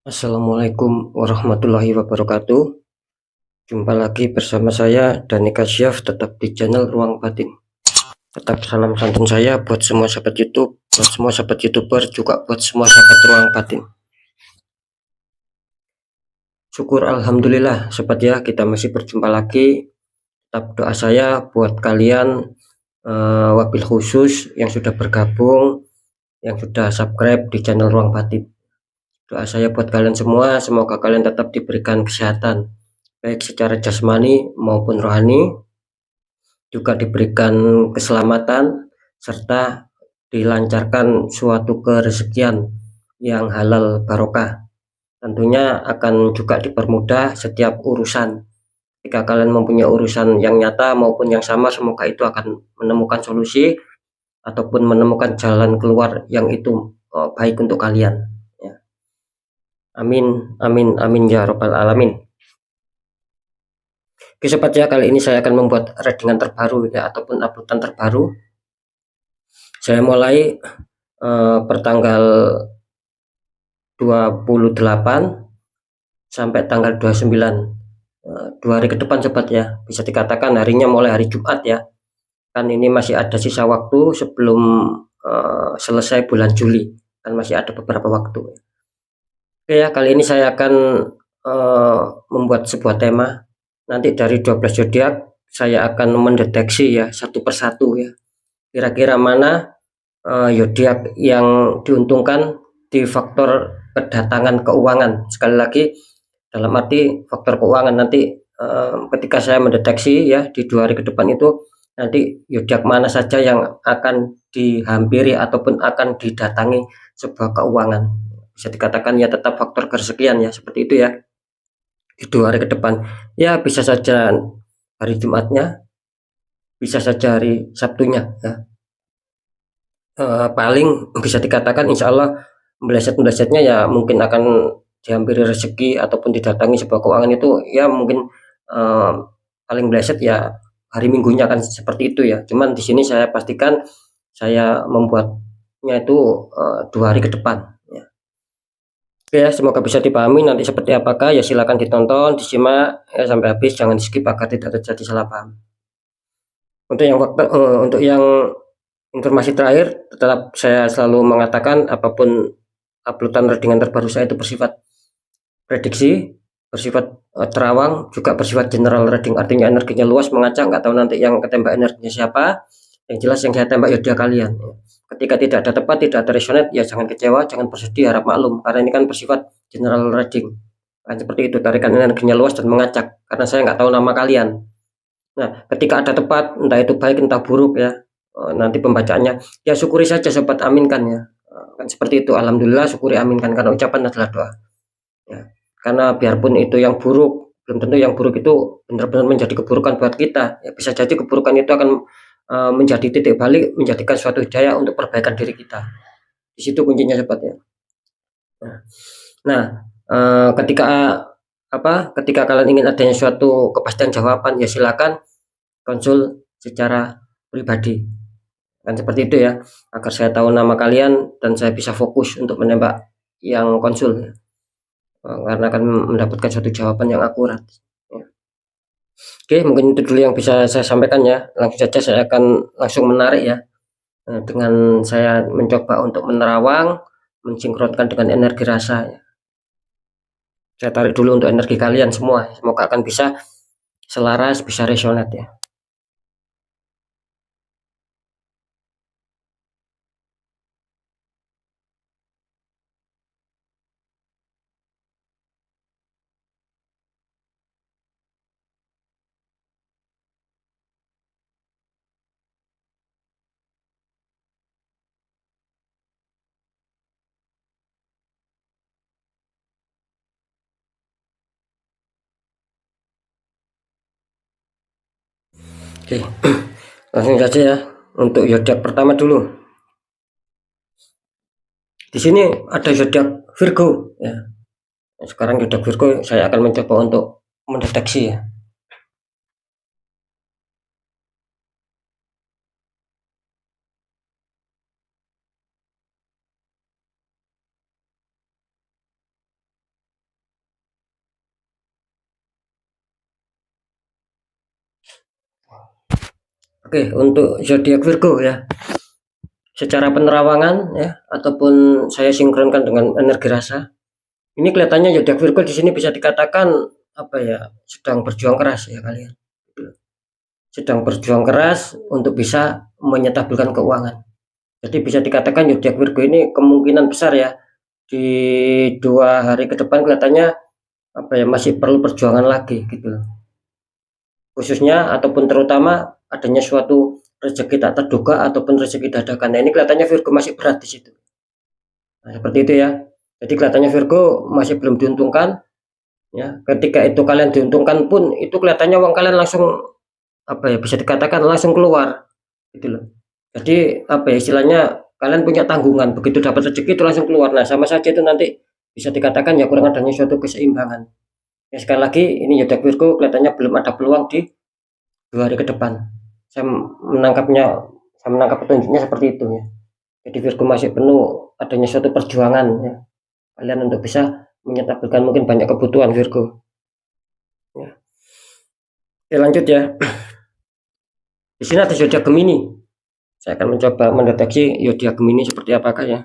Assalamualaikum warahmatullahi wabarakatuh. Jumpa lagi bersama saya Dani Kasyaf, tetap di channel Ruang Batin. Tetap salam santun saya buat semua sahabat YouTube, buat semua sahabat YouTuber, juga buat semua sahabat Ruang Batin. Syukur alhamdulillah sobat ya, kita masih berjumpa lagi. Tetap doa saya buat kalian, wabil khusus yang sudah bergabung, yang sudah subscribe di channel Ruang Batin. Doa saya buat kalian semua, semoga kalian tetap diberikan kesehatan, baik secara jasmani maupun rohani, juga diberikan keselamatan, serta dilancarkan suatu kerezekian yang halal barokah. Tentunya akan juga dipermudah setiap urusan. Jika kalian mempunyai urusan yang nyata maupun yang sama, semoga itu akan menemukan solusi ataupun menemukan jalan keluar yang itu baik untuk kalian. Amin, amin, amin ya robbal alamin. Oke sobat ya, kali ini saya akan membuat readingan terbaru ya, ataupun uploadan terbaru. Saya mulai pertanggal 28 sampai tanggal 29, 2 hari ke depan sobat ya. Bisa dikatakan harinya mulai hari Jumat ya, kan ini masih ada sisa waktu sebelum selesai bulan Juli, kan masih ada beberapa waktu. Oke ya, kali ini saya akan membuat sebuah tema. Nanti dari 12 zodiak saya akan mendeteksi ya satu persatu ya, kira-kira mana zodiak yang diuntungkan di faktor kedatangan keuangan. Sekali lagi, dalam arti faktor keuangan nanti ketika saya mendeteksi ya di 2 hari ke depan itu, nanti zodiak mana saja yang akan dihampiri ataupun akan didatangi sebuah keuangan. Bisa dikatakan ya tetap faktor kerezekian ya, seperti itu ya, di 2 hari ke depan. Ya bisa saja hari Jumatnya, bisa saja hari Sabtunya ya. Paling bisa dikatakan insya Allah meleset-melesetnya ya mungkin akan dihampiri rezeki ataupun didatangi sebuah keuangan itu ya mungkin paling meleset ya hari Minggunya kan seperti itu ya. Cuman di sini saya pastikan saya membuatnya itu 2 hari ke depan ya. Oke ya, semoga bisa dipahami. Nanti seperti apakah ya silakan ditonton, disimak ya sampai habis, jangan di skip agar tidak terjadi salah paham. Untuk yang informasi terakhir, tetap saya selalu mengatakan apapun uploadan readingan terbaru saya itu bersifat prediksi, bersifat terawang, juga bersifat general reading, artinya energinya luas, mengacak, nggak tahu nanti yang ketembak energinya siapa. Yang jelas yang saya tembak ya dia kalian. Ketika tidak ada tepat, tidak ada resonate, ya jangan kecewa, jangan bersedih, harap maklum, karena ini kan bersifat general reading. Kan seperti itu, tarikan energinya luas dan mengacak, karena saya nggak tahu nama kalian. Nah, ketika ada tepat, entah itu baik entah buruk ya, nanti pembacaannya ya syukuri saja sobat, aminkan ya. Kan seperti itu, alhamdulillah, syukuri, aminkan, karena ucapan adalah doa ya. Karena biarpun itu yang buruk, belum tentu yang buruk itu benar-benar menjadi keburukan buat kita ya. Bisa jadi keburukan itu akan menjadi titik balik, menjadikan suatu hidayah untuk perbaikan diri kita. Di situ kuncinya sobat ya. Nah, ketika kalian ingin adanya suatu kepastian jawaban ya silakan konsul secara pribadi, kan seperti itu ya, agar saya tahu nama kalian dan saya bisa fokus untuk menembak yang konsul ya. Karena akan mendapatkan suatu jawaban yang akurat ya. Oke, mungkin itu dulu yang bisa saya sampaikan ya. Langsung saja saya akan langsung menarik ya, dengan saya mencoba untuk menerawang, mensinkronkan dengan energi rasa ya. Saya tarik dulu untuk energi kalian semua, semoga akan bisa selaras, bisa resonate ya. Oke, langsung saja ya untuk zodiak pertama dulu. Di sini ada zodiak Virgo ya. Sekarang zodiak Virgo saya akan mencoba untuk mendeteksi ya. Oke, untuk zodiak Virgo ya, secara penerawangan ya, ataupun saya sinkronkan dengan energi rasa, ini kelihatannya zodiak Virgo di sini bisa dikatakan apa ya, sedang berjuang keras ya kalian. Sedang berjuang keras untuk bisa menyetabilkan keuangan. Jadi bisa dikatakan zodiak Virgo ini kemungkinan besar ya di 2 hari ke depan kelihatannya apa ya, masih perlu perjuangan lagi gitu loh. Khususnya ataupun terutama adanya suatu rezeki tak terduga ataupun rezeki dadakan. Nah, ini kelihatannya Virgo masih berat di situ. Nah, seperti itu ya. Jadi kelihatannya Virgo masih belum diuntungkan ya. Ketika itu kalian diuntungkan pun itu kelihatannya uang kalian langsung apa ya, bisa dikatakan langsung keluar gitu loh. Jadi apa ya, istilahnya kalian punya tanggungan, begitu dapat rezeki itu langsung keluar. Nah, sama saja itu nanti bisa dikatakan ya kurang adanya suatu keseimbangan. Ya, sekali lagi ini zodiak Virgo kelihatannya belum ada peluang di 2 hari ke depan. Saya menangkapnya, saya menangkap petunjuknya seperti itu ya. Jadi Virgo masih penuh adanya suatu perjuangan ya. Kalian untuk bisa menyetabilkan mungkin banyak kebutuhan Virgo. Ya. Oke, lanjut ya. Di sini ada zodiak Gemini. Saya akan mencoba mendeteksi zodiak Gemini seperti apakah ya.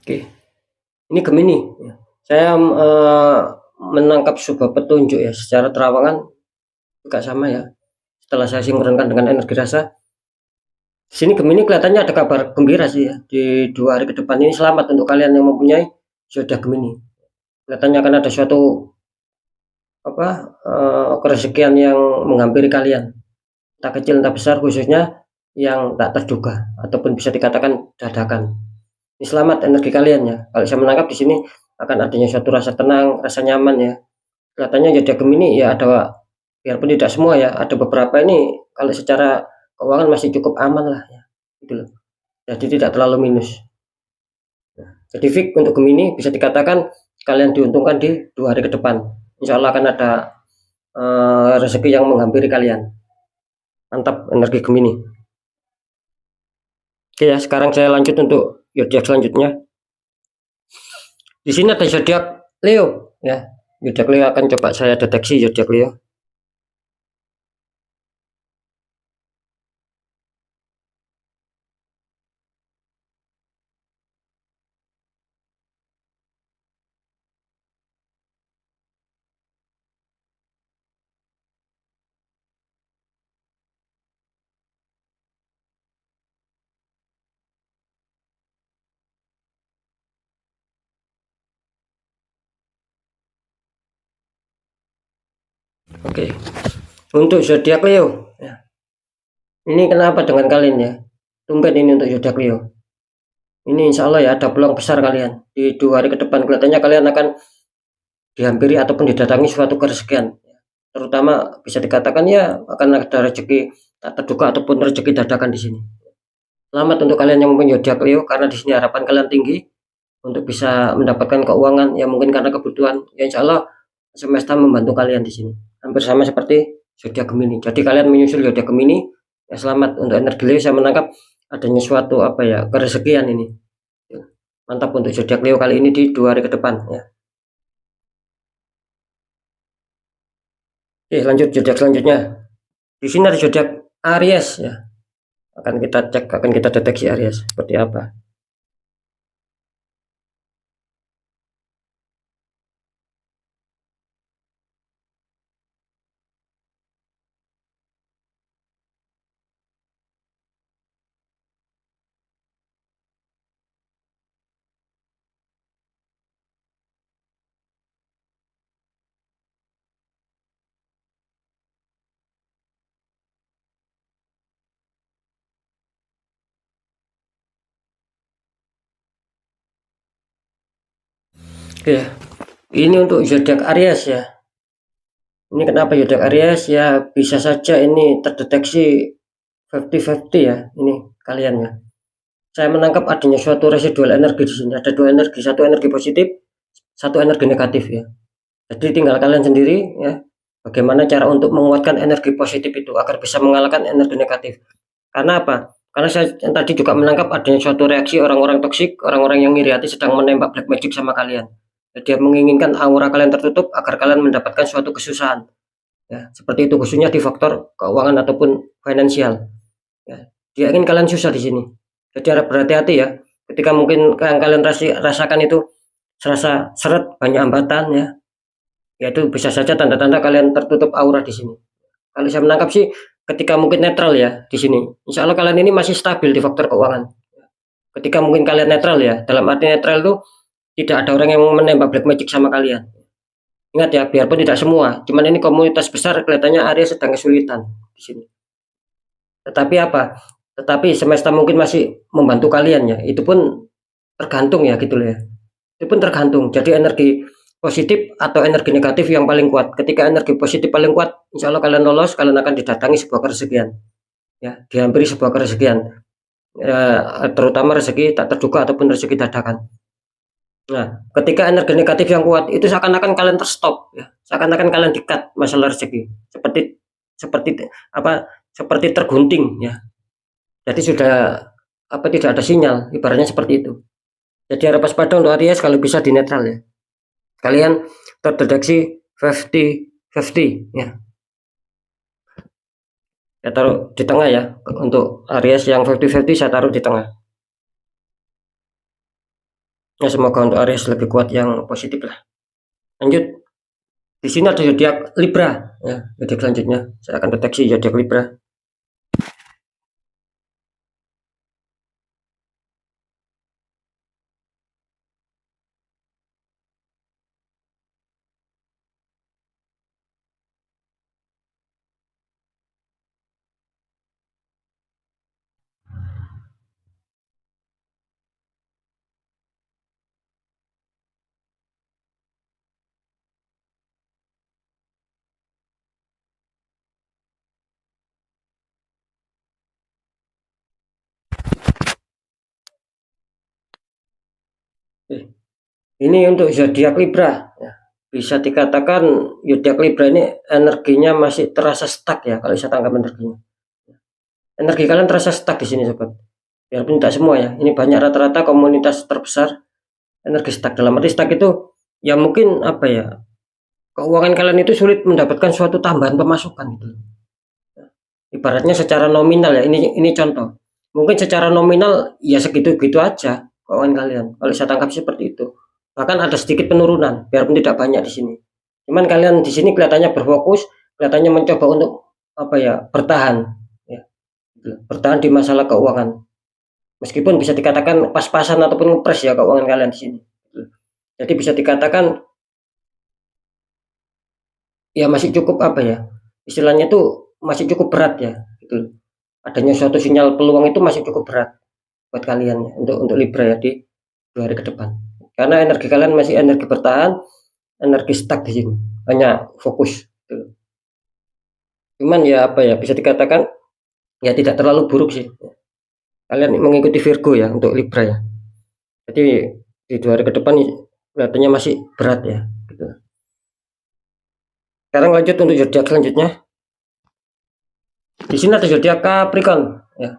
Oke, ini Gemini. Saya menangkap sebuah petunjuk ya secara terawangan juga sama ya. Setelah saya sinkronkan dengan energi rasa, di sini Gemini kelihatannya ada kabar gembira sih ya. Di 2 hari ke depan ini selamat untuk kalian yang mempunyai zodiak Gemini. Kelihatannya akan ada suatu apa kerezekian yang menghampiri kalian. Entah kecil entah besar, khususnya yang tak terduga ataupun bisa dikatakan dadakan. Ini selamat energi kalian ya. Kalau saya menangkap di sini akan adanya suatu rasa tenang, rasa nyaman ya. Kelihatannya zodiak Gemini ya ada, biarpun tidak semua ya, ada beberapa ini kalau secara keuangan masih cukup aman lah ya. Gitu loh. Jadi tidak terlalu minus. Jadi fix untuk Gemini bisa dikatakan kalian diuntungkan di 2 hari ke depan. Insya Allah akan ada rezeki yang menghampiri kalian. Mantap energi Gemini. Oke ya, sekarang saya lanjut untuk zodiak selanjutnya. Di sini ada zodiak Leo ya. Zodiak Leo akan coba saya deteksi zodiak Leo. Oke, untuk zodiak Leo ya. Ini kenapa dengan kalian ya? Tumben ini untuk zodiak Leo. Ini insya Allah ya ada peluang besar kalian di 2 hari ke depan. Kelihatannya kalian akan dihampiri ataupun didatangi suatu kerezekian. Terutama bisa dikatakan ya akan ada rezeki tak terduga ataupun rezeki dadakan di sini. Selamat untuk kalian yang mempunyai zodiak Leo karena di sini harapan kalian tinggi untuk bisa mendapatkan keuangan yang mungkin karena kebutuhan. Ya insya Allah semesta membantu kalian di sini. Hampir sama seperti zodiak Gemini. Jadi kalian menyusul zodiak Gemini. Ya selamat untuk energi Leo. Saya menangkap adanya suatu apa ya kerezekian ini. Mantap untuk zodiak Leo kali ini di 2 hari ke depan ya. Oke, lanjut zodiak selanjutnya. Di sini ada zodiak Aries ya. Akan kita cek, akan kita deteksi Aries seperti apa. Oke ya. Ini untuk zodiak Aries ya. Ini kenapa zodiak Aries ya, bisa saja ini terdeteksi 50-50 ya ini kalian ya. saya menangkap adanya suatu residual energi di sini. Ada dua energi, satu energi positif, satu energi negatif ya. Jadi tinggal kalian sendiri ya, bagaimana cara untuk menguatkan energi positif itu agar bisa mengalahkan energi negatif. Karena apa? Karena saya tadi juga menangkap adanya suatu reaksi orang-orang toksik, orang-orang yang iri hati sedang menembak black magic sama kalian. Jadi dia menginginkan aura kalian tertutup agar kalian mendapatkan suatu kesusahan. Ya, seperti itu khususnya di faktor keuangan ataupun finansial. Ya, dia ingin kalian susah di sini. Jadi harap berhati-hati ya. Ketika mungkin yang kalian rasakan itu serasa seret, banyak hambatan ya. Ya itu bisa saja tanda-tanda kalian tertutup aura di sini. Kalau saya menangkap sih ketika mungkin netral ya di sini. Insya Allah kalian ini masih stabil di faktor keuangan. Ketika mungkin kalian netral ya, dalam arti netral itu tidak ada orang yang menembak black magic sama kalian. Ingat ya, biarpun tidak semua, cuman ini komunitas besar kelihatannya Aries sedang kesulitan di sini. Tetapi apa? Tetapi semesta mungkin masih membantu kalian ya. Itu pun tergantung ya gitu loh ya. Itu pun tergantung. Jadi energi positif atau energi negatif yang paling kuat. Ketika energi positif paling kuat, insya Allah kalian lolos, kalian akan didatangi sebuah kerezekian. Ya, dihampiri sebuah kerezekian. Terutama rezeki tak terduga ataupun rezeki dadakan. Nah, ketika energi negatif yang kuat itu seakan-akan kalian terstop ya. Seakan-akan kalian di-cut masalah rezeki. Seperti seperti apa? Seperti tergunting ya. Jadi sudah tidak ada sinyal, ibaratnya seperti itu. Jadi harap waspada untuk Aries kalau bisa di netral ya. Kalian terdeteksi 50-50 ya. Saya taruh di tengah ya. Untuk Aries yang 50-50 saya taruh di tengah. Ya semoga untuk Aries lebih kuat yang positif lah. Lanjut. Di sini ada zodiak Libra ya. Zodiak selanjutnya saya akan deteksi zodiak Libra. Ini untuk zodiak Libra ya. Bisa dikatakan zodiak Libra ini energinya masih terasa stuck ya kalau saya tangkap energinya. Energi kalian terasa stuck di sini sobat. Biarpun tidak semua ya. Ini banyak rata-rata komunitas terbesar energi stuck. Dalam arti stuck itu ya mungkin apa ya? Keuangan kalian itu sulit mendapatkan suatu tambahan pemasukan gitu. Ibaratnya secara nominal ya. Ini contoh. Mungkin secara nominal ya segitu-gitu aja keuangan kalian. Kalau saya tangkap seperti itu. Bahkan ada sedikit penurunan, biarpun tidak banyak di sini. Cuman kalian di sini kelihatannya berfokus, kelihatannya mencoba untuk apa ya, bertahan, ya, bertahan di masalah keuangan. Meskipun bisa dikatakan pas-pasan ataupun ngepres ya keuangan kalian di sini. Jadi bisa dikatakan ya masih cukup apa ya, istilahnya itu masih cukup berat ya, gitu. Adanya suatu sinyal peluang itu masih cukup berat buat kalian ya, untuk Libra ya di 2 hari ke depan. Karena energi kalian masih energi bertahan, energi stuck di sini, hanya fokus. Gitu. Cuman ya apa ya, bisa dikatakan ya tidak terlalu buruk sih. Kalian mengikuti Virgo ya untuk Libra ya. Jadi di 2 hari ke depan kelihatannya masih berat ya. Gitu. Sekarang lanjut untuk zodiak selanjutnya. Di sini ada zodiak Capricorn ya.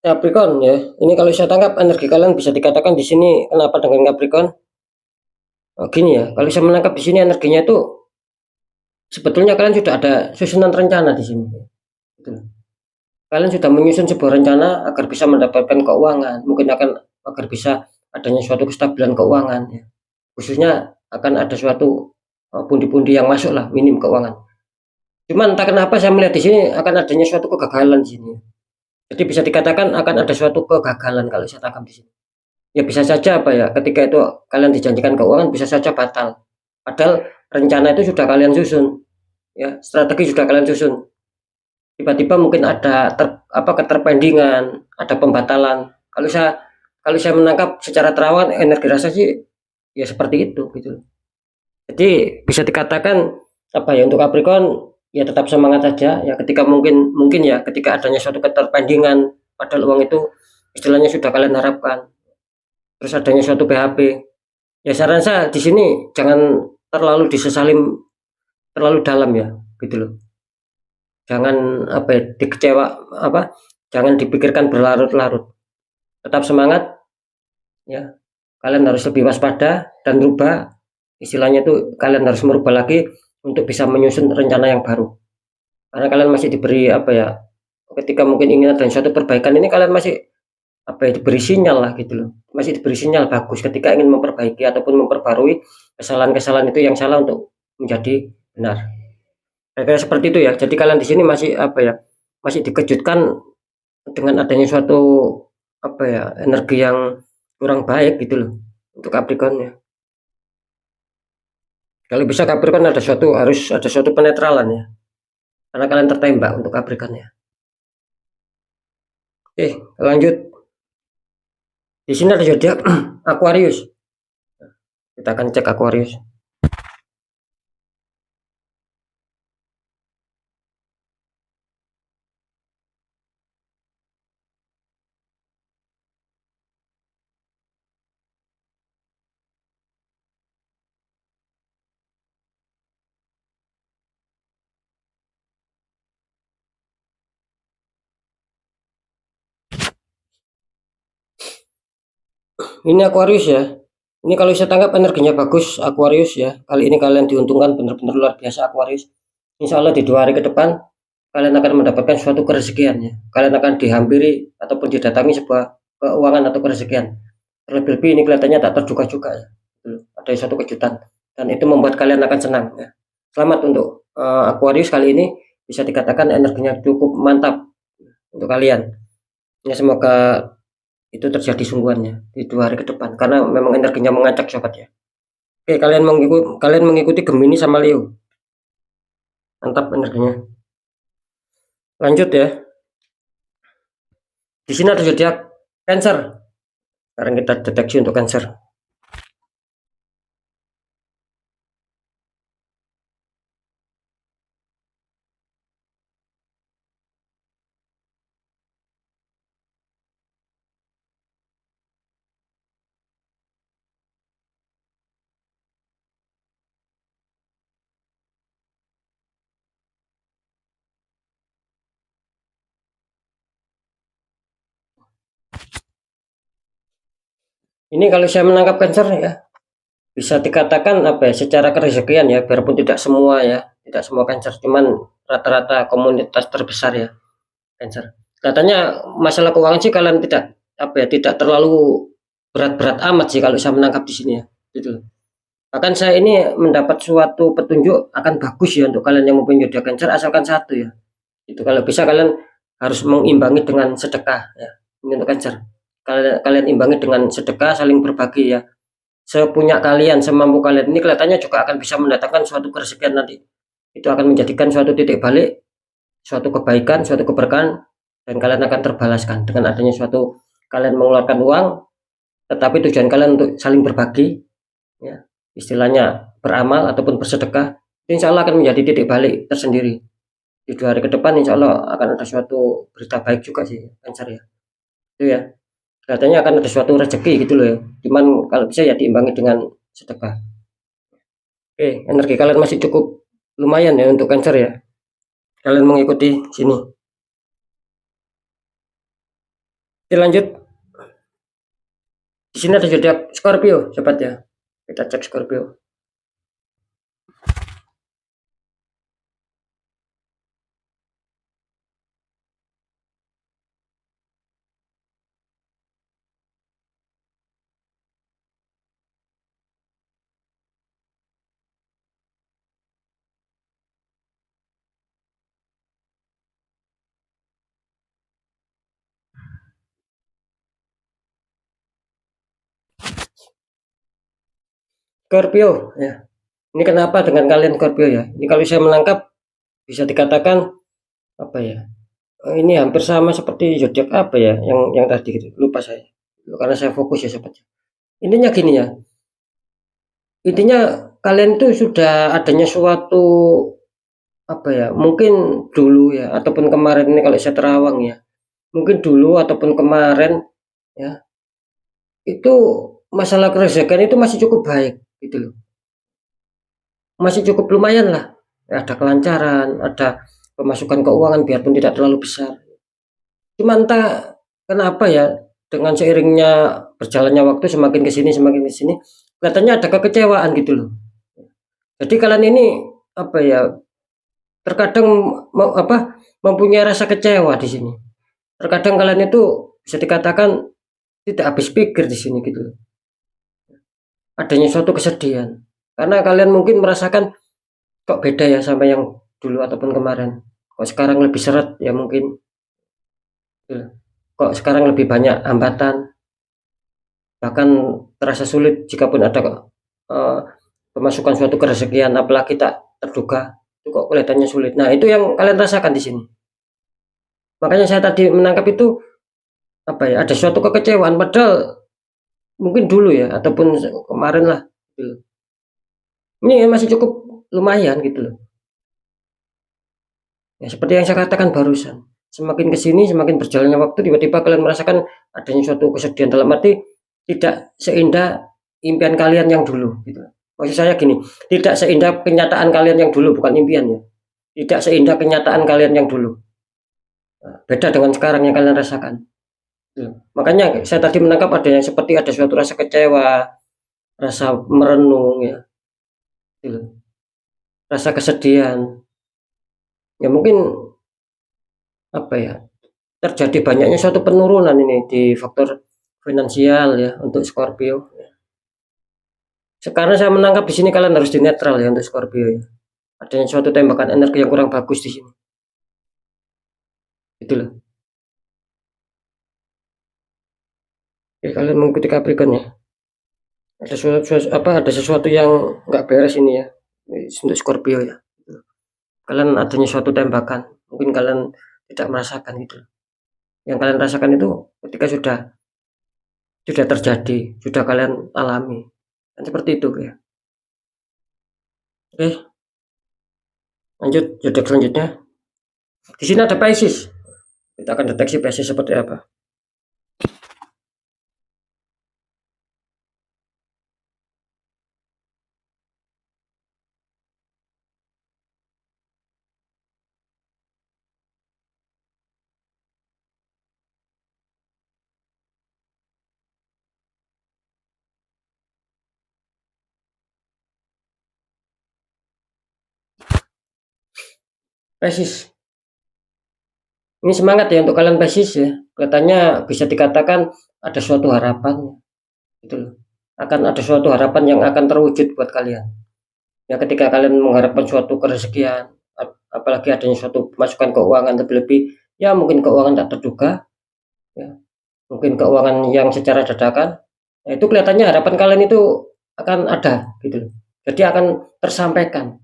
Capricorn ya. Ini kalau saya tangkap energi kalian bisa dikatakan di sini kenapa dengan Capricorn? Oh, gini ya. Kalau saya menangkap di sini energinya itu sebetulnya kalian sudah ada susunan rencana di sini. Gitu. Kalian sudah menyusun sebuah rencana agar bisa mendapatkan keuangan, mungkin agar bisa adanya suatu kestabilan keuangan ya. Khususnya akan ada suatu pundi-pundi yang masuk lah, minim keuangan. Cuman entah kenapa saya melihat di sini akan adanya suatu kegagalan di sini. Jadi bisa dikatakan akan ada suatu kegagalan kalau saya tangkap di sini. Ya bisa saja apa ya, ketika itu kalian dijanjikan keuangan bisa saja batal. Padahal rencana itu sudah kalian susun, ya strategi sudah kalian susun. Tiba-tiba mungkin ada keterpendingan, ada pembatalan. Kalau saya menangkap secara terawat energi rasa sih ya seperti itu gitu. Jadi bisa dikatakan apa ya, untuk Capricorn ya tetap semangat saja ya, ketika mungkin ya ketika adanya suatu keterpendingan padahal uang itu istilahnya sudah kalian harapkan, terus adanya suatu PHP, ya saran saya di sini jangan terlalu disesalin terlalu dalam ya gitu loh. Jangan apa ya, jangan dipikirkan berlarut-larut, tetap semangat ya. Kalian harus lebih waspada dan rubah, istilahnya itu kalian harus merubah lagi untuk bisa menyusun rencana yang baru, karena kalian masih diberi apa ya, ketika mungkin ingin ada suatu perbaikan ini kalian masih apa ya, diberi sinyal lah gitu loh, masih diberi sinyal bagus ketika ingin memperbaiki ataupun memperbarui kesalahan-kesalahan itu yang salah untuk menjadi benar. Kayak seperti itu ya. Jadi kalian di sini masih apa ya, masih dikejutkan dengan adanya suatu apa ya, energi yang kurang baik gitu loh untuk Capricorn ya. Kalau bisa Capricorn harus ada suatu penetralan ya, karena kalian tertembak untuk Capricorn ya. Oke, lanjut. Di sini ada zodiak Aquarius. Kita akan cek Aquarius. Ini Aquarius ya. Ini kalau saya tangkap energinya bagus Aquarius ya. Kali ini kalian diuntungkan benar-benar luar biasa Aquarius. Insya Allah di 2 hari ke depan kalian akan mendapatkan suatu kerezekian ya. Kalian akan dihampiri ataupun didatangi sebuah keuangan atau kerezekian. Terlebih-lebih ini kelihatannya tak terduga-duga ya. Ada suatu kejutan dan itu membuat kalian akan senang ya. Selamat untuk Aquarius kali ini, bisa dikatakan energinya cukup mantap untuk kalian. Ya semoga itu terjadi sungguhannya di 2 hari ke depan karena memang energinya mengacak sobat ya. Oke, kalian mengikuti Gemini sama Leo, mantap energinya. Lanjut ya, di sini ada zodiak Cancer. Sekarang kita deteksi untuk Cancer. Ini kalau saya menangkap Cancer ya, bisa dikatakan apa ya, secara kerezekian ya, biarpun tidak semua ya, tidak semua Cancer, cuman rata-rata komunitas terbesar ya Cancer. Katanya masalah keuangan sih kalian tidak apa ya, tidak terlalu berat-berat amat sih kalau saya menangkap di sini ya. Gitu. Bahkan saya ini mendapat suatu petunjuk akan bagus ya untuk kalian yang mempunyai zodiak Cancer, asalkan satu ya. Itu kalau bisa kalian harus mengimbangi dengan sedekah ya. Ini untuk Cancer. Kalian imbangi dengan sedekah, saling berbagi ya. Sepunya kalian, semampu kalian, ini kelihatannya juga akan bisa mendatangkan suatu kerezekian nanti. Itu akan menjadikan suatu titik balik, suatu kebaikan, suatu keberkahan, dan kalian akan terbalaskan dengan adanya suatu kalian mengeluarkan uang, tetapi tujuan kalian untuk saling berbagi, ya, istilahnya beramal ataupun bersedekah. Insya Allah akan menjadi titik balik tersendiri. Di 2 hari ke depan insya Allah akan ada suatu berita baik juga sih Cancer ya. Itu ya. Katanya akan ada suatu rezeki gitu loh ya. Cuman kalau bisa ya diimbangi dengan sedekah. Oke, energi kalian masih cukup lumayan ya untuk Cancer ya. Kalian mengikuti sini. Oke, lanjut. Di sini ada zodiak Scorpio, sobat ya. Kita cek Scorpio. Scorpio ya. Ini kenapa dengan kalian Scorpio ya? Ini kalau saya menangkap bisa dikatakan apa ya? Ini hampir sama seperti zodiak apa ya yang tadi gitu. Lupa saya. Karena saya fokus ya sobat. Intinya gini ya. Intinya kalian tuh sudah adanya suatu apa ya? Mungkin dulu ya ataupun kemarin ini kalau saya terawang ya. Mungkin dulu ataupun kemarin ya. Itu masalah kerjaan itu masih cukup baik gitu loh. Masih cukup lumayan lah. Ada kelancaran, ada pemasukan keuangan biarpun tidak terlalu besar. Cuma entah kenapa ya dengan seiringnya berjalannya waktu semakin ke sini kelihatannya ada kekecewaan gitu loh. Jadi kalian ini apa ya terkadang mempunyai rasa kecewa di sini. Terkadang kalian itu bisa dikatakan tidak habis pikir di sini gitu loh. Adanya suatu kesedihan karena kalian mungkin merasakan kok beda ya sama yang dulu ataupun kemarin. Kok sekarang lebih seret ya mungkin. Kok sekarang lebih banyak hambatan, bahkan terasa sulit jikapun ada uh, pemasukan suatu kerezekian apalagi tak terduga itu kok kelihatannya sulit. Nah itu yang kalian rasakan di sini. Makanya saya tadi menangkap itu apa ya ada suatu kekecewaan padahal mungkin dulu ya ataupun kemarin lah. Gitu. Ini masih cukup lumayan gitu loh. Ya, seperti yang saya katakan barusan. Semakin ke sini, semakin berjalannya waktu, tiba-tiba kalian merasakan adanya suatu kesedihan dalam arti tidak seindah impian kalian yang dulu. Gitu. Maksud saya gini, tidak seindah kenyataan kalian yang dulu, bukan impian ya. Tidak seindah kenyataan kalian yang dulu. Nah, beda dengan sekarang yang kalian rasakan. Gitu. Makanya saya tadi menangkap ada yang seperti ada suatu rasa kecewa, rasa merenung ya, gitu. Rasa kesedihan. Ya mungkin apa ya terjadi banyaknya suatu penurunan ini di faktor finansial ya untuk Scorpio. Sekarang saya menangkap di sini kalian harus di netral ya untuk Scorpio ya. Adanya suatu tembakan energi yang kurang bagus di sini. Itulah. Oke, kalian mengikuti Capricorn ya. Ada sesuatu yang nggak beres ini ya untuk Scorpio ya. Kalian adanya suatu tembakan, mungkin kalian tidak merasakan gitu. Yang kalian rasakan itu ketika sudah terjadi, sudah kalian alami. Kan seperti itu ya. Oke, lanjut zodiak selanjutnya. Di sini ada Pisces. Kita akan deteksi Pisces seperti apa. Pisces. Ini semangat ya untuk kalian Pisces ya. Kelihatannya bisa dikatakan ada suatu harapan gitu loh. Akan ada suatu harapan yang akan terwujud buat kalian. Ya ketika kalian mengharapkan suatu kerezekian, apalagi adanya suatu masukan keuangan lebih-lebih, ya mungkin keuangan tak terduga, ya. Mungkin keuangan yang secara dadakan. Nah, itu kelihatannya harapan kalian itu akan ada gitu loh. Jadi akan tersampaikan.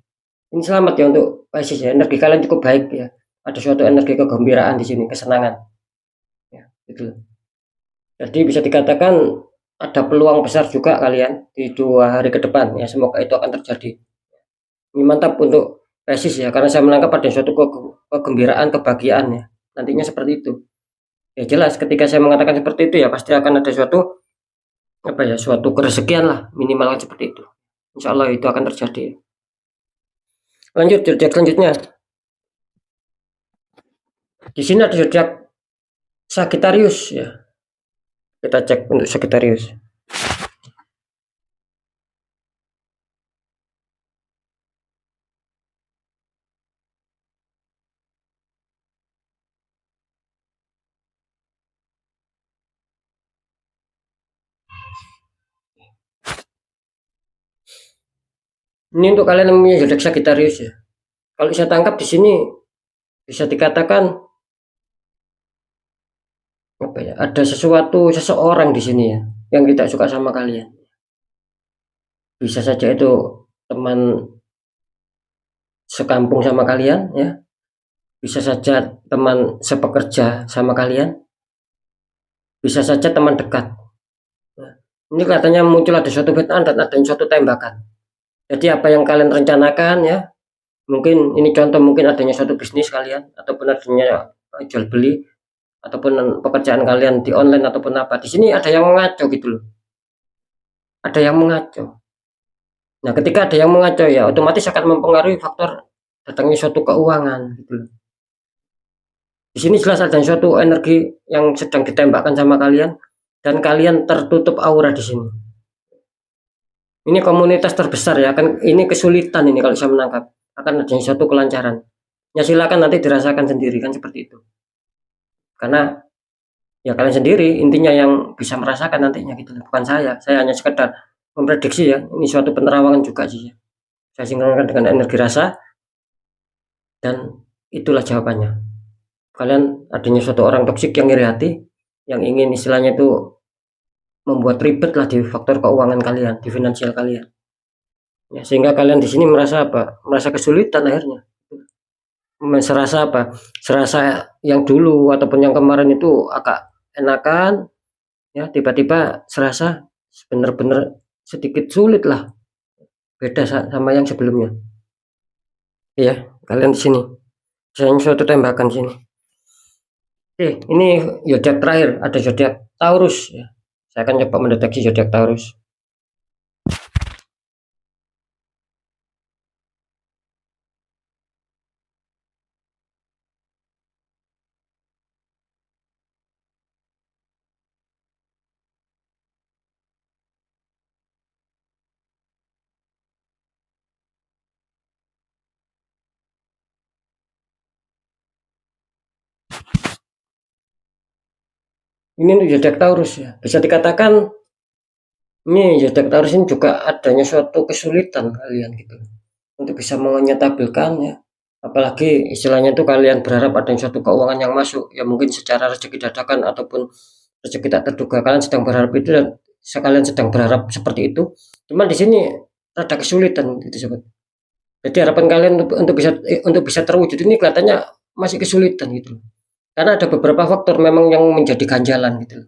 Ini selamat ya untuk Pisces ya. Energi kalian cukup baik ya. Ada suatu energi kegembiraan di sini, kesenangan. Ya, gitu. Jadi bisa dikatakan ada peluang besar juga kalian di 2 hari ke depan ya. Semoga itu akan terjadi. Ini mantap untuk Pisces ya, karena saya menangkap ada suatu kegembiraan, kebahagiaan ya. Nantinya seperti itu. Ya jelas ketika saya mengatakan seperti itu ya pasti akan ada suatu apa ya, suatu kerezekian lah, minimal kan seperti itu. Insya Allah itu akan terjadi. Lanjut zodiak selanjutnya. Di sini ada zodiak Sagittarius ya. Kita cek untuk Sagittarius. Ini untuk kalian yang punya zodiak Sagittarius ya. Kalau saya tangkap di sini bisa dikatakan apa ya? Ada seseorang di sini ya yang tidak suka sama kalian. bisa saja itu teman sekampung sama kalian ya, bisa saja teman sepekerja sama kalian, bisa saja teman dekat. Nah, ini kelihatannya muncul ada suatu fitnah dan adanya suatu tembakan. Jadi apa yang kalian rencanakan ya, mungkin ini contoh, mungkin adanya suatu bisnis kalian ataupun adanya jual beli ataupun pekerjaan kalian di online ataupun apa. Di sini ada yang mengaco gitu loh. Ada yang mengaco. Nah, ketika ada yang mengaco ya otomatis akan mempengaruhi faktor datangnya suatu keuangan gitu loh. Di sini jelas ada suatu energi yang sedang ditembakkan sama kalian dan kalian tertutup aura di sini. Ini komunitas terbesar ya, kan ini kesulitan ini kalau saya menangkap. Akan adanya suatu kelancaran. Ya silakan nanti dirasakan sendiri kan seperti itu. Karena ya kalian sendiri intinya yang bisa merasakan nantinya gitu, bukan saya. Saya hanya sekedar memprediksi ya. Ini suatu penerawangan juga sih ya. Saya sinkronkan dengan energi rasa dan itulah jawabannya. Kalian adanya suatu orang toksik yang iri hati, yang ingin istilahnya itu membuat ribet lah di faktor keuangan kalian, di finansial kalian. Ya, sehingga kalian di sini merasa apa? Merasa kesulitan akhirnya. Serasa apa? Serasa yang dulu ataupun yang kemarin itu agak enakan, ya tiba-tiba serasa benar-benar sedikit sulit lah, beda sama yang sebelumnya. Ya, kalian di sini. Saya suatu tembakan di sini. Oke, ini zodiak terakhir, ada zodiak Taurus ya. Saya akan coba mendeteksi zodiak Taurus. Ini zodiak Taurus ya. Bisa dikatakan ini zodiak Taurus ini juga adanya suatu kesulitan kalian gitu untuk bisa menyetabilkan ya. Apalagi istilahnya itu kalian berharap ada suatu keuangan yang masuk ya, mungkin secara rezeki dadakan ataupun rezeki tak terduga. Kalian sedang berharap itu dan sekalian sedang berharap seperti itu. Cuman di sini ada kesulitan gitu sobat. Jadi harapan kalian untuk bisa terwujud ini kelihatannya masih kesulitan gitu. Karena ada beberapa faktor memang yang menjadi ganjalan gitu.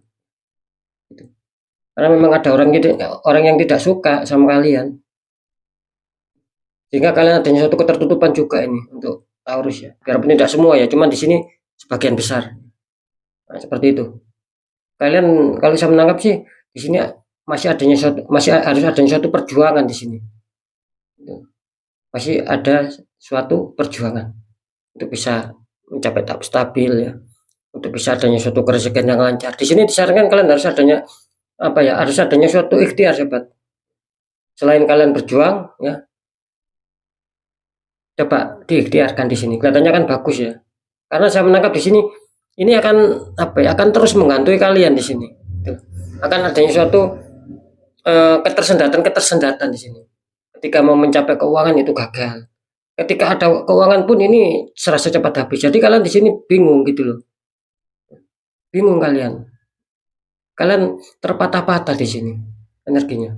Karena memang ada orang yang tidak suka sama kalian. Sehingga kalian adanya suatu ketertutupan juga ini untuk Taurus ya. Biarpun tidak semua ya, cuman di sini sebagian besar. Nah, seperti itu. Kalian kalau saya menangkap sih di sini masih harus adanya suatu perjuangan di sini. Masih ada suatu perjuangan untuk bisa mencapai tahap stabil ya. Untuk bisa adanya suatu kerezekian yang lancar. Di sini disarankan kalian harus adanya apa ya? Harus adanya suatu ikhtiar sobat. Selain kalian berjuang ya, coba diikhtiarkan di sini. Kelihatannya kan bagus ya. Karena saya menangkap di sini ini akan apa ya? Akan terus menghantui kalian di sini. Akan adanya suatu ketersendatan di sini. Ketika mau mencapai keuangan itu gagal. Ketika ada keuangan pun ini serasa cepat habis. Jadi kalian di sini bingung gitu loh. Bingung kalian. Kalian terpatah-patah di sini energinya.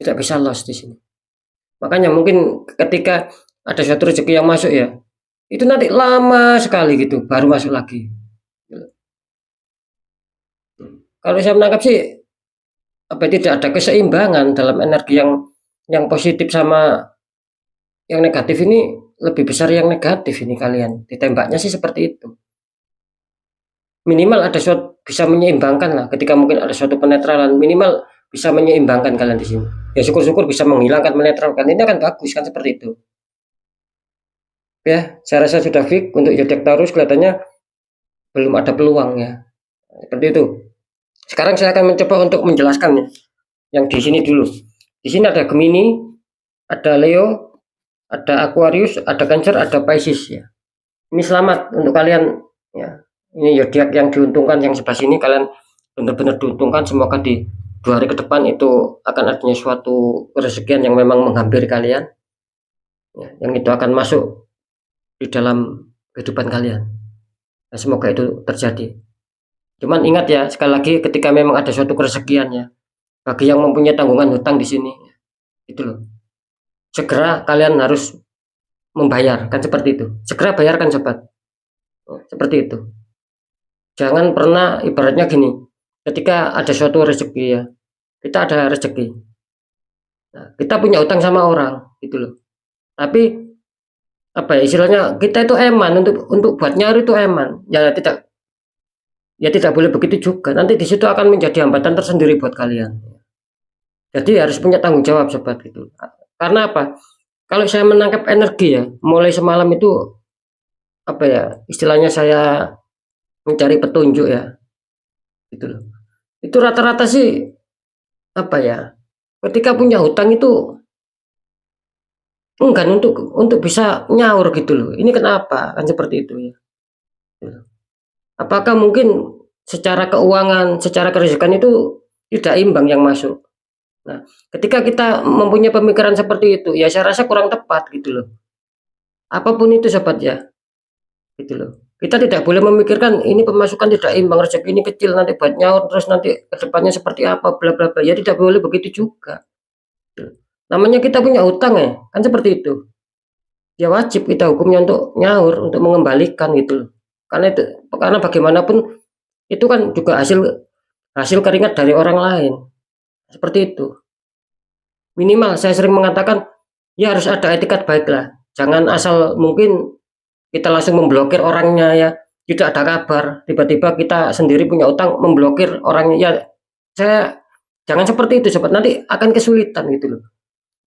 Tidak bisa loss di sini. Makanya mungkin ketika ada suatu rezeki yang masuk ya, itu nanti lama sekali gitu baru masuk lagi. Kalau saya menangkap sih apa tidak ada keseimbangan dalam energi yang positif sama yang negatif ini, lebih besar yang negatif ini kalian. Ditembaknya sih seperti itu. Minimal ada suatu bisa menyeimbangkan lah, ketika mungkin ada suatu penetralan, minimal bisa menyeimbangkan kalian di sini. Ya syukur-syukur bisa menghilangkan, menetralkan. Ini akan bagus kan seperti itu. Ya, saya rasa sudah fix untuk zodiak Taurus, kelihatannya belum ada peluang ya. Seperti itu. Sekarang saya akan mencoba untuk menjelaskan ya. Yang di sini dulu. Di sini ada Gemini, ada Leo, ada Aquarius, ada Cancer, ada Pisces ya. Ini selamat untuk kalian ya. Ini zodiak yang diuntungkan, yang sebelah sini kalian benar-benar diuntungkan. Semoga di 2 hari ke depan itu akan adanya suatu rezekian yang memang menghampiri kalian ya, yang itu akan masuk di dalam kehidupan kalian. Nah, semoga itu terjadi. Cuman ingat ya, sekali lagi ketika memang ada suatu kerezekian ya, bagi yang mempunyai tanggungan hutang di sini, itu loh. Segera kalian harus membayar, kan seperti itu. Segera bayarkan sobat, seperti itu. Jangan pernah ibaratnya gini, ketika ada suatu rezeki ya, kita ada rezeki, nah, kita punya utang sama orang, gitu loh. Tapi apa ya istilahnya kita itu eman untuk buat nyari itu eman, ya tidak boleh begitu juga. Nanti di situ akan menjadi hambatan tersendiri buat kalian. Jadi harus punya tanggung jawab sobat gitu. Karena apa? Kalau saya menangkap energi ya, mulai semalam itu apa ya istilahnya saya mencari petunjuk ya, gitu loh. Itu rata-rata sih apa ya? Ketika punya hutang itu enggan untuk bisa nyaur gitu loh. Ini kenapa? Kan seperti itu ya. Apakah mungkin secara keuangan, secara kerezekian itu tidak imbang yang masuk? Nah, ketika kita mempunyai pemikiran seperti itu, ya saya rasa kurang tepat gitu loh. Apapun itu sobat ya, gitu loh. Kita tidak boleh memikirkan ini pemasukan tidak imbang, rezeki ini kecil nanti buat nyaur terus nanti kedepannya seperti apa bla bla bla. Ya tidak boleh begitu juga. Gitu. Namanya kita punya hutang ya, kan seperti itu. Ya wajib kita hukumnya untuk nyaur, untuk mengembalikan gitu loh. Karena bagaimanapun itu kan juga hasil hasil keringat dari orang lain. Seperti itu. Minimal saya sering mengatakan ya harus ada etikat baik lah. Jangan asal mungkin kita langsung memblokir orangnya ya. Tidak ada kabar. Tiba-tiba kita sendiri punya utang memblokir orangnya. Ya saya jangan seperti itu sobat. Nanti akan kesulitan gitu loh.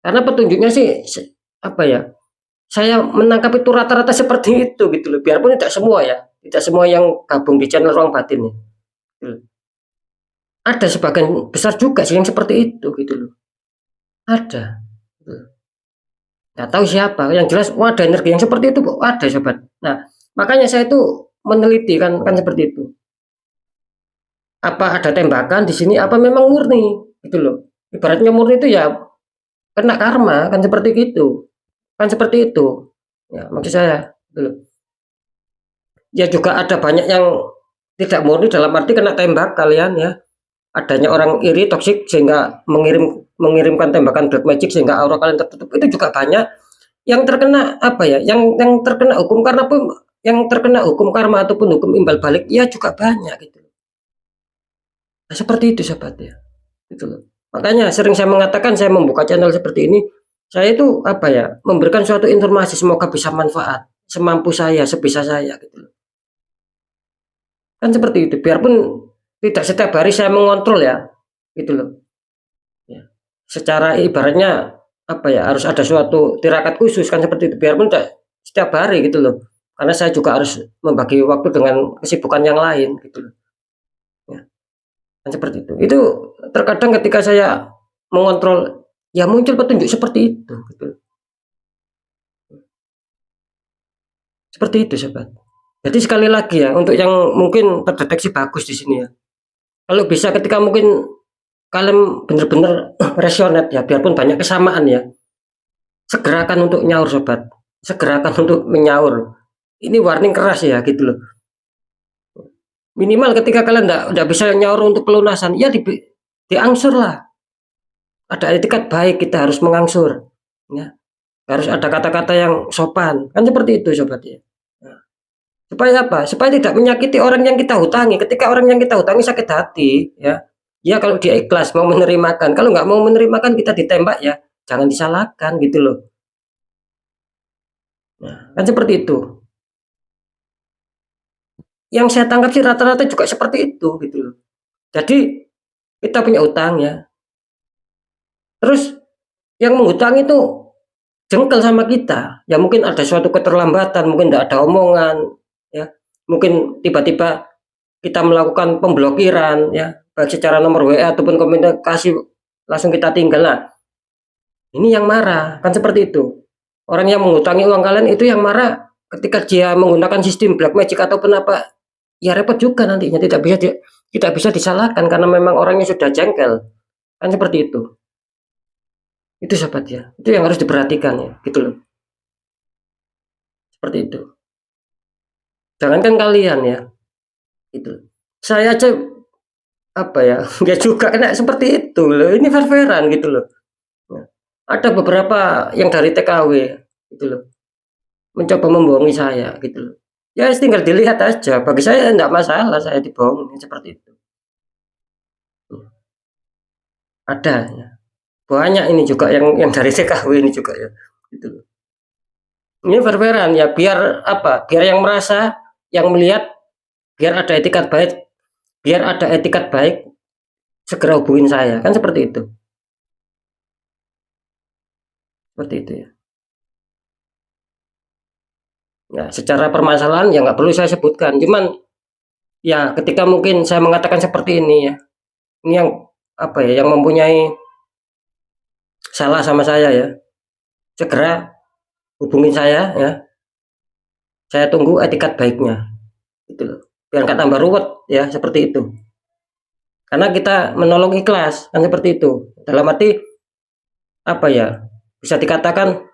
Karena petunjuknya sih apa ya? Saya menangkap itu rata-rata seperti itu gitu loh. Biarpun tidak semua ya. Tidak semua yang gabung di channel Ruang Batin ya. Gitu loh. Ada sebagian besar juga sih yang seperti itu gitu loh. Ada. Gitu. Nggak tahu siapa, yang jelas ada energi yang seperti itu ada sobat. Nah makanya saya itu meneliti kan seperti itu. Apa ada tembakan di sini? Apa memang murni? Gitu loh. Ibaratnya murni itu ya kena karma kan seperti itu. Kan seperti itu. Ya maksud saya. Gitu loh. Ya juga ada banyak yang tidak murni dalam arti kena tembak kalian ya. Adanya orang iri toksik sehingga mengirimkan tembakan black magic sehingga aura kalian tertutup itu juga banyak yang terkena apa ya yang terkena hukum karena pun yang terkena hukum karma ataupun hukum imbal balik ya juga banyak gitu. Nah, seperti itu sobat ya gitu loh. Makanya sering saya mengatakan saya membuka channel seperti ini saya itu apa ya memberikan suatu informasi semoga bisa manfaat semampu saya sebisa saya gitu loh. Kan seperti itu biarpun tidak setiap hari saya mengontrol ya gitu loh ya. Secara ibaratnya apa ya harus ada suatu tirakat khusus kan seperti itu biarpun tidak setiap hari gitu loh karena saya juga harus membagi waktu dengan kesibukan yang lain gitu loh ya kan seperti itu terkadang ketika saya mengontrol ya muncul petunjuk seperti itu gitu loh. Seperti itu sobat jadi sekali lagi ya untuk yang mungkin terdeteksi bagus di sini ya kalau bisa ketika mungkin kalian benar-benar rasional ya biarpun banyak kesamaan ya segerakan untuk nyaur sobat segerakan untuk menyaur ini warning keras ya gitu loh minimal ketika kalian enggak bisa nyaur untuk pelunasan ya diangsur lah ada etikat baik kita harus mengangsur ya harus ada kata-kata yang sopan kan seperti itu sobat ya nah, supaya apa supaya tidak menyakiti orang yang kita hutangi ketika orang yang kita hutangi sakit hati ya ya kalau dia ikhlas mau menerimakan kalau nggak mau menerimakan kita ditembak ya jangan disalahkan gitu loh nah, kan seperti itu yang saya tangkap sih rata-rata juga seperti itu gitu loh. Jadi kita punya utang ya. Terus yang menghutang itu jengkel sama kita. Ya mungkin ada suatu keterlambatan, mungkin tidak ada omongan, ya. Mungkin tiba-tiba kita melakukan pemblokiran, ya, baik secara nomor WA ataupun komunikasi langsung kita tinggal. Nah, ini yang marah, kan seperti itu. Orang yang menghutangi uang kalian itu yang marah ketika dia menggunakan sistem black magic ataupun apa ya repot juga nantinya tidak bisa disalahkan karena memang orangnya sudah jengkel kan seperti itu sahabat ya itu yang harus diperhatikan ya gitu loh seperti itu jangankan kalian ya itu saya aja apa ya, dia juga kena seperti itu loh, ini fair-fairan gitu loh. Ya, ada beberapa yang dari TKW gitu loh, mencoba membohongi saya gitu loh. Ya tinggal dilihat aja, bagi saya enggak masalah saya dibohongin seperti itu. Ada ya. Banyak ini juga yang dari TKW ini juga ya. Gitu loh. Ini fair-fairan ya biar apa? Biar yang merasa, yang melihat, biar ada etikat baik, biar ada etikat baik segera hubungin saya, kan seperti itu. Seperti itu ya. Ya, secara permasalahan ya nggak perlu saya sebutkan. Cuman ya ketika mungkin saya mengatakan seperti ini ya, ini yang apa ya, yang mempunyai salah sama saya ya, segera hubungin saya ya. Saya tunggu etikat baiknya, gitu loh. Biar nggak tambah ruwet ya, seperti itu. Karena kita menolong ikhlas kan seperti itu. Dalam arti apa ya? Bisa dikatakan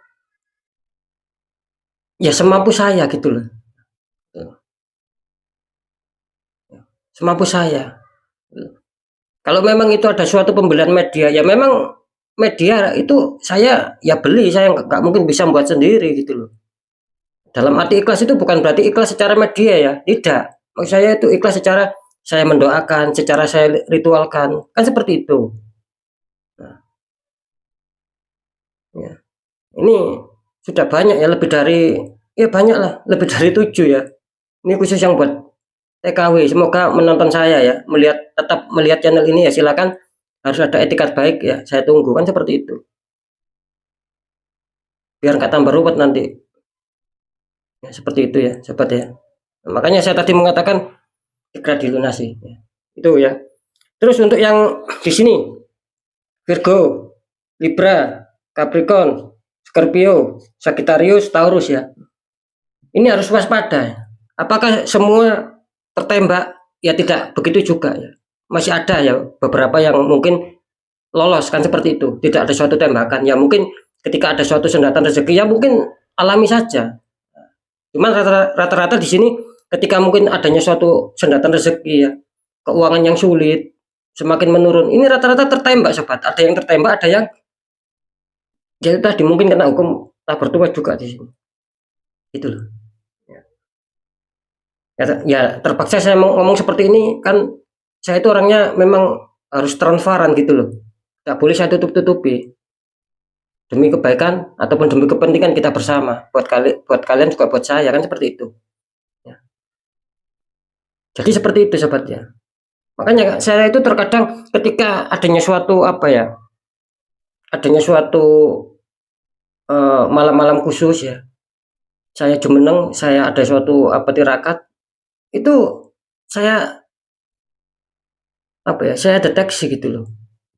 ya semampu saya gitu loh. Semampu saya. Kalau memang itu ada suatu pembelian media, ya memang media itu saya ya beli, saya nggak mungkin bisa buat sendiri gitu loh. Dalam arti ikhlas itu bukan berarti ikhlas secara media ya, tidak. Maksud saya itu ikhlas secara saya mendoakan, secara saya ritualkan, kan seperti itu. Nah, ya. Ini sudah banyak ya, lebih dari ya banyak lah, lebih dari 7 ya. Ini khusus yang buat TKW. Semoga menonton saya ya, tetap melihat channel ini ya silakan. Harus ada etikat baik ya. Saya tunggu kan seperti itu. Biar nggak tambah ruwet nanti. Ya, seperti itu ya, sobat ya. Nah, makanya saya tadi mengatakan segera dilunasi. Ya. Itu ya. Terus untuk yang di sini Virgo, Libra, Capricorn, Scorpio, Sagittarius, Taurus ya. Ini harus waspada. Apakah semua tertembak? Ya tidak begitu juga ya. Masih ada ya beberapa yang mungkin lolos kan seperti itu. Tidak ada suatu tembakan. Ya mungkin ketika ada suatu sendatan rezeki ya mungkin alami saja. Cuman rata-rata di sini ketika mungkin adanya suatu sendatan rezeki ya, keuangan yang sulit, semakin menurun. Ini rata-rata tertembak sobat. Ada yang tertembak, ada yang ya tadi mungkin kena hukum tak bertuah juga di sini. Itu loh. Ya terpaksa saya ngomong seperti ini kan saya itu orangnya memang harus transparan gitu loh. Nggak boleh saya tutup-tutupi demi kebaikan ataupun demi kepentingan kita bersama buat kalian juga buat saya kan seperti itu ya. Jadi seperti itu sobat ya. Makanya saya itu terkadang ketika adanya suatu apa ya, adanya suatu malam-malam khusus ya, saya jumeneng, saya ada suatu apa tirakat itu saya apa ya, saya deteksi gitu loh.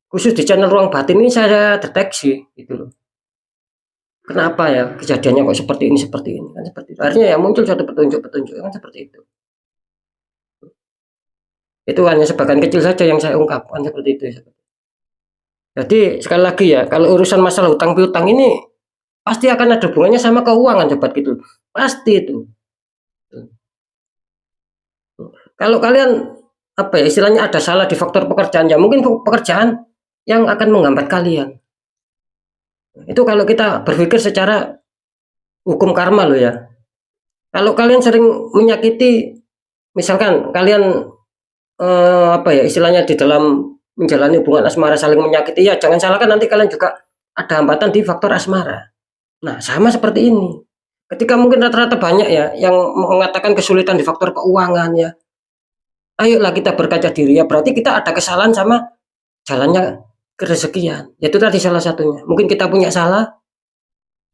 Khusus di channel Ruang Batin ini saya deteksi gitu loh. Kenapa ya kejadiannya kok seperti ini kan seperti itu. Akhirnya ya muncul suatu petunjuk-petunjuk kan seperti itu. Itu hanya sebagian kecil saja yang saya ungkapkan seperti itu ya. Jadi sekali lagi ya, kalau urusan masalah hutang piutang ini pasti akan ada hubungannya sama keuangan sobat gitu. Pasti itu. Kalau kalian apa ya istilahnya ada salah di faktor pekerjaan ya mungkin pekerjaan yang akan menghambat kalian. Itu kalau kita berpikir secara hukum karma loh ya. Kalau kalian sering menyakiti, misalkan kalian apa ya istilahnya di dalam menjalani hubungan asmara saling menyakiti ya jangan salahkan nanti kalian juga ada hambatan di faktor asmara. Nah sama seperti ini. Ketika mungkin rata-rata banyak ya yang mengatakan kesulitan di faktor keuangan ya. Ayolah kita berkaca diri ya berarti kita ada kesalahan sama jalannya kerezekian. Itu tadi salah satunya. Mungkin kita punya salah.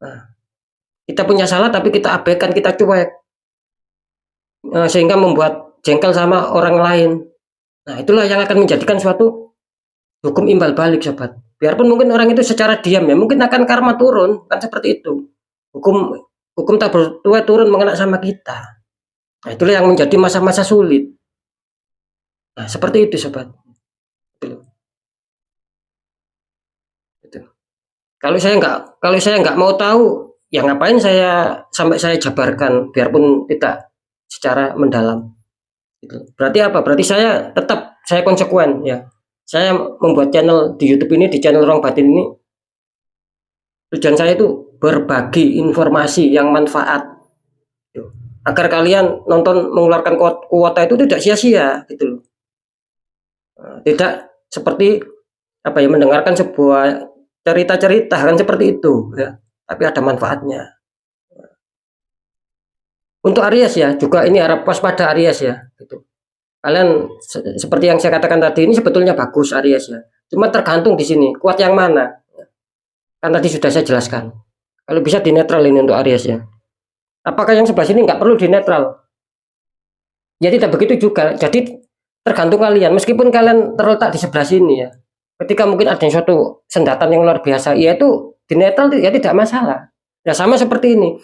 Nah, kita punya salah tapi kita abaikan, kita cuek. Sehingga membuat jengkel sama orang lain. Nah, itulah yang akan menjadikan suatu hukum imbal balik, sobat. Biarpun mungkin orang itu secara diam ya, mungkin akan karma turun, kan seperti itu. Hukum hukum tak bertuah turun mengenai sama kita. Nah, itulah yang menjadi masa-masa sulit. Nah, seperti itu, sobat. Itu. Itu. Kalau saya nggak mau tahu, ya ngapain saya sampai saya jabarkan, biarpun tidak secara mendalam. gitu. Berarti apa? Berarti saya konsekuen ya. Saya membuat channel di YouTube ini, di channel Ruang Batin ini, tujuan saya itu berbagi informasi yang manfaat gitu. Agar kalian nonton mengeluarkan kuota itu tidak sia-sia gitu loh. Tidak seperti apa ya, mendengarkan sebuah cerita-cerita kan seperti itu ya, tapi ada manfaatnya. Untuk Aries ya, juga ini harap waspada Aries ya gitu. Kalian seperti yang saya katakan tadi, ini sebetulnya bagus Aries ya. Cuma tergantung di sini kuat yang mana. Kan tadi sudah saya jelaskan. Kalau bisa dinetral ini untuk Aries ya. Apakah yang sebelah sini nggak perlu dinetral? Ya tidak begitu juga. Jadi tergantung kalian. Meskipun kalian terletak di sebelah sini ya. Ketika mungkin ada suatu sendatan yang luar biasa, ya itu dinetral ya tidak masalah. Ya sama seperti ini.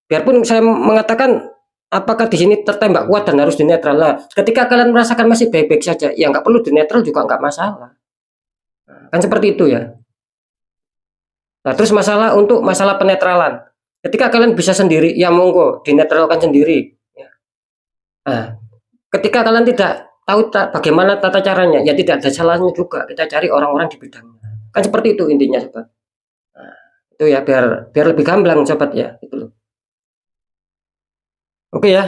Biarpun saya mengatakan apakah di sini tertembak kuat dan harus dinetral. Nah, ketika kalian merasakan masih baik-baik saja, ya nggak perlu dinetral juga nggak masalah. Kan seperti itu ya. Nah, terus masalah penetralan. Ketika kalian bisa sendiri, ya monggo dinetralkan sendiri. Nah, ketika kalian tidak tahu bagaimana tata caranya, ya tidak ada salahnya juga kita cari orang-orang di bidangnya. Kan seperti itu intinya, sobat. Nah, itu ya biar lebih gamblang, sobat ya. Itu loh. Oke ya,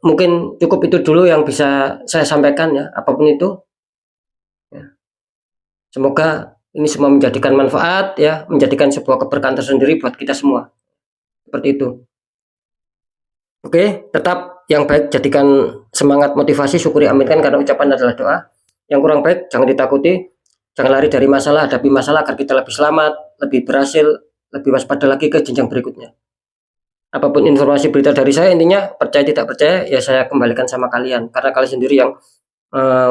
mungkin cukup itu dulu yang bisa saya sampaikan ya, apapun itu. Ya. Semoga ini semua menjadikan manfaat ya, menjadikan sebuah keberkahan tersendiri buat kita semua. Seperti itu. Oke, tetap yang baik jadikan semangat, motivasi, syukuri, aminkan karena ucapan adalah doa. Yang kurang baik jangan ditakuti, jangan lari dari masalah, hadapi masalah agar kita lebih selamat, lebih berhasil, lebih waspada lagi ke jenjang berikutnya. Apapun informasi berita dari saya, intinya percaya tidak percaya ya saya kembalikan sama kalian karena kalian sendiri yang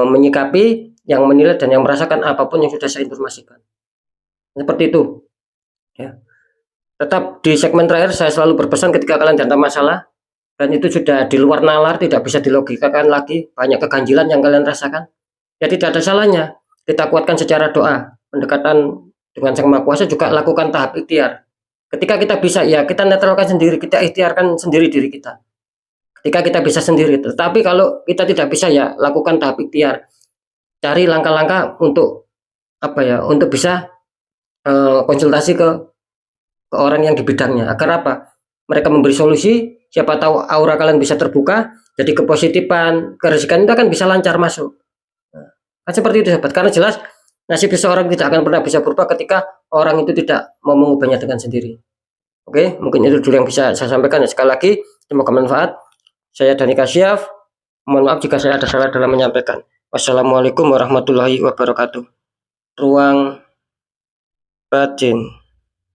menyikapi, yang menilai dan yang merasakan apapun yang sudah saya informasikan. Seperti itu ya. Tetap di segmen terakhir saya selalu berpesan ketika kalian datang masalah dan itu sudah di luar nalar, tidak bisa dilogikakan lagi, banyak keganjilan yang kalian rasakan, ya tidak ada salahnya kita kuatkan secara doa, pendekatan dengan Sang Maha Kuasa, juga lakukan tahap ikhtiar. Ketika kita bisa, ya kita netralkan sendiri, kita ikhtiarkan sendiri diri kita. Ketika kita bisa sendiri, tetapi kalau kita tidak bisa, ya lakukan tahap ikhtiar. Cari langkah-langkah untuk apa ya, untuk bisa konsultasi ke orang yang di bidangnya. Agar apa? Mereka memberi solusi, siapa tahu aura kalian bisa terbuka, jadi kepositifan, kerezekian itu akan bisa lancar masuk. Kan seperti itu, sahabat. Karena jelas nasib seseorang tidak akan pernah bisa berubah ketika orang itu tidak mau mengubahnya dengan sendiri. Oke, mungkin itu dulu yang bisa saya sampaikan. Sekali lagi, semoga bermanfaat. Saya Dani Kasyaf. Mohon maaf jika saya ada salah dalam menyampaikan. Wassalamualaikum warahmatullahi wabarakatuh. Ruang Batin.